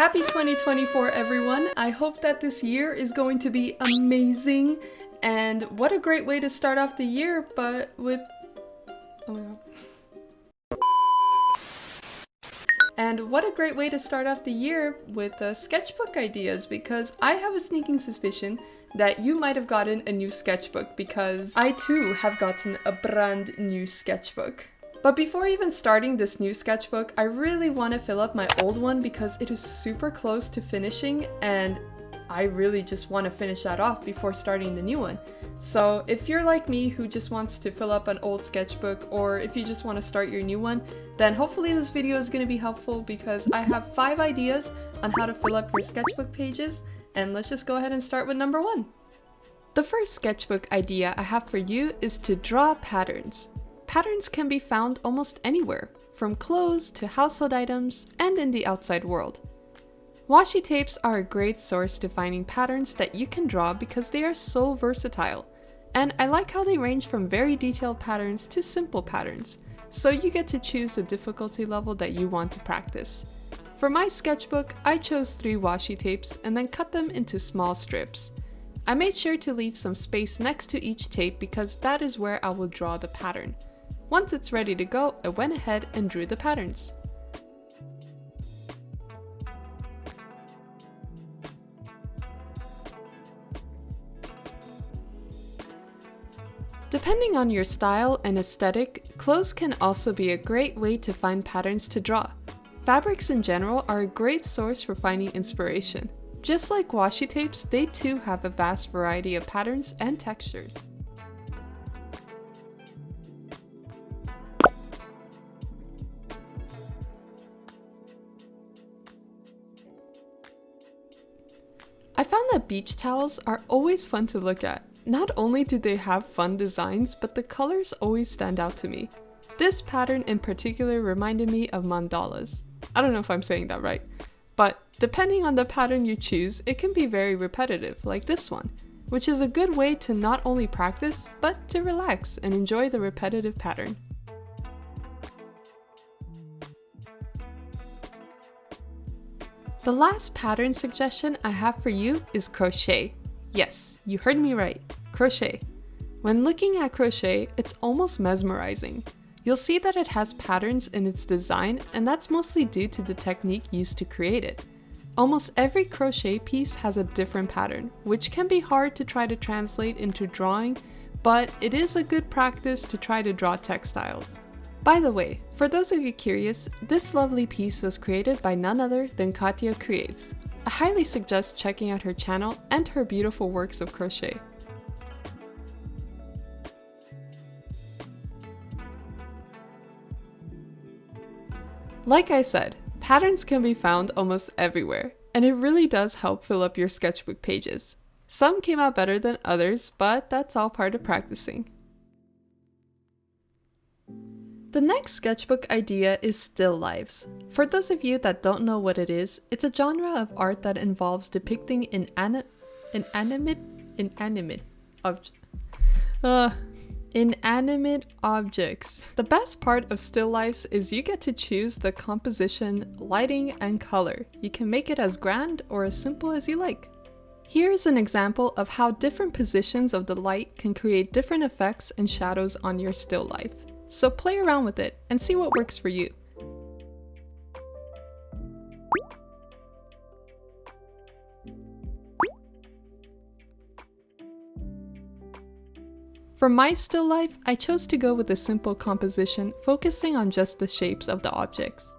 Happy 2024, everyone! I hope that this year is going to be amazing, and what a great way to start off the year, but with... oh my god. And what a great way to start off the year with sketchbook ideas, because I have a sneaking suspicion that you might have gotten a new sketchbook, because I too have gotten a brand new sketchbook. But before even starting this new sketchbook, I really want to fill up my old one because it is super close to finishing and I really just want to finish that off before starting the new one. So if you're like me who just wants to fill up an old sketchbook, or if you just want to start your new one, then hopefully this video is going to be helpful because I have 5 ideas on how to fill up your sketchbook pages, and let's just go ahead and start with number 1. The first sketchbook idea I have for you is to draw patterns. Patterns can be found almost anywhere, from clothes to household items and in the outside world. Washi tapes are a great source to finding patterns that you can draw because they are so versatile. And I like how they range from very detailed patterns to simple patterns, so you get to choose the difficulty level that you want to practice. For my sketchbook, I chose 3 washi tapes and then cut them into small strips. I made sure to leave some space next to each tape because that is where I will draw the pattern. Once it's ready to go, I went ahead and drew the patterns. Depending on your style and aesthetic, clothes can also be a great way to find patterns to draw. Fabrics in general are a great source for finding inspiration. Just like washi tapes, they too have a vast variety of patterns and textures. I found that beach towels are always fun to look at. Not only do they have fun designs, but the colors always stand out to me. This pattern in particular reminded me of mandalas. I don't know if I'm saying that right, but depending on the pattern you choose, it can be very repetitive, like this one, which is a good way to not only practice, but to relax and enjoy the repetitive pattern. The last pattern suggestion I have for you is crochet. Yes, you heard me right, crochet. When looking at crochet, it's almost mesmerizing. You'll see that it has patterns in its design, and that's mostly due to the technique used to create it. Almost every crochet piece has a different pattern, which can be hard to try to translate into drawing, but it is a good practice to try to draw textiles. By the way, for those of you curious, this lovely piece was created by none other than Katya Creates. I highly suggest checking out her channel and her beautiful works of crochet. Like I said, patterns can be found almost everywhere, and it really does help fill up your sketchbook pages. Some came out better than others, but that's all part of practicing. The next sketchbook idea is still lifes. For those of you that don't know what it is, it's a genre of art that involves depicting inanimate objects. The best part of still lifes is you get to choose the composition, lighting, and color. You can make it as grand or as simple as you like. Here's an example of how different positions of the light can create different effects and shadows on your still life. So play around with it and see what works for you. For my still life, I chose to go with a simple composition, focusing on just the shapes of the objects.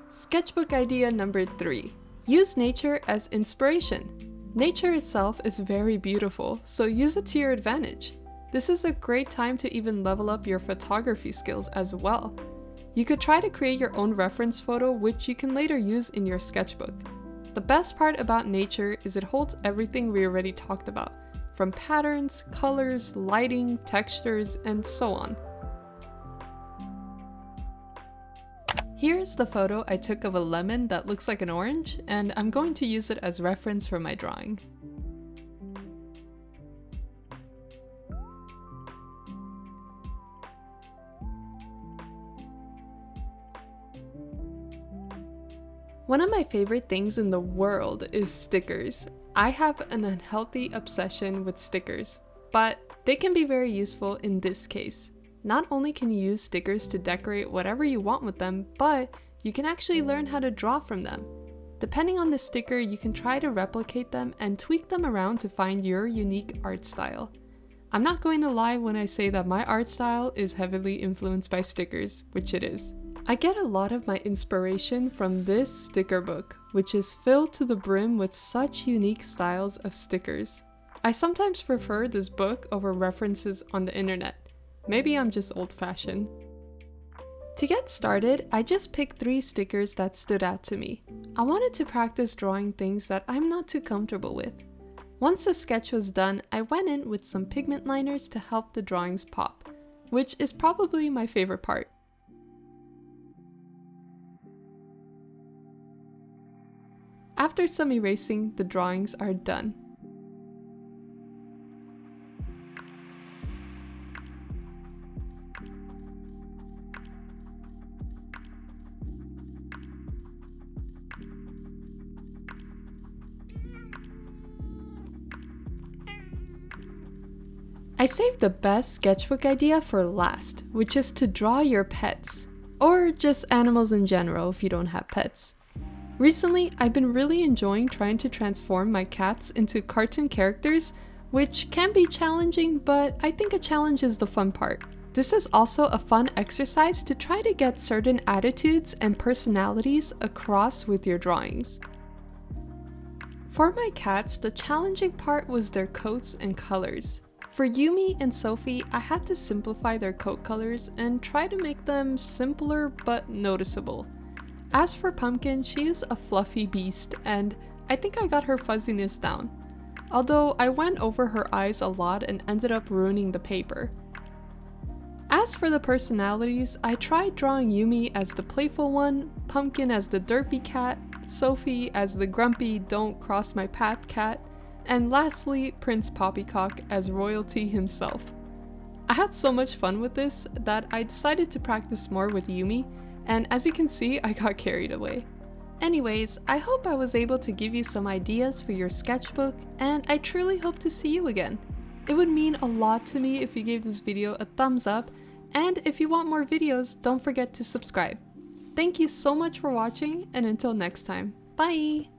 Sketchbook idea number 3. Use nature as inspiration. Nature itself is very beautiful, so use it to your advantage. This is a great time to even level up your photography skills as well. You could try to create your own reference photo, which you can later use in your sketchbook. The best part about nature is it holds everything we already talked about, from patterns, colors, lighting, textures, and so on. Here's the photo I took of a lemon that looks like an orange, and I'm going to use it as reference for my drawing. One of my favorite things in the world is stickers. I have an unhealthy obsession with stickers, but they can be very useful in this case. Not only can you use stickers to decorate whatever you want with them, but you can actually learn how to draw from them. Depending on the sticker, you can try to replicate them and tweak them around to find your unique art style. I'm not going to lie when I say that my art style is heavily influenced by stickers, which it is. I get a lot of my inspiration from this sticker book, which is filled to the brim with such unique styles of stickers. I sometimes prefer this book over references on the internet. Maybe I'm just old-fashioned. To get started, I just picked 3 stickers that stood out to me. I wanted to practice drawing things that I'm not too comfortable with. Once the sketch was done, I went in with some pigment liners to help the drawings pop, which is probably my favorite part. After some erasing, the drawings are done. I saved the best sketchbook idea for last, which is to draw your pets, or just animals in general if you don't have pets. Recently, I've been really enjoying trying to transform my cats into cartoon characters, which can be challenging, but I think a challenge is the fun part. This is also a fun exercise to try to get certain attitudes and personalities across with your drawings. For my cats, the challenging part was their coats and colors. For Yumi and Sophie, I had to simplify their coat colors and try to make them simpler but noticeable. As for Pumpkin, she is a fluffy beast, and I think I got her fuzziness down. Although I went over her eyes a lot and ended up ruining the paper. As for the personalities, I tried drawing Yumi as the playful one, Pumpkin as the derpy cat, Sophie as the grumpy don't cross my path cat, and lastly, Prince Poppycock as royalty himself. I had so much fun with this that I decided to practice more with Yumi, and as you can see, I got carried away. Anyways, I hope I was able to give you some ideas for your sketchbook, and I truly hope to see you again. It would mean a lot to me if you gave this video a thumbs up, and if you want more videos, don't forget to subscribe. Thank you so much for watching, and until next time, bye!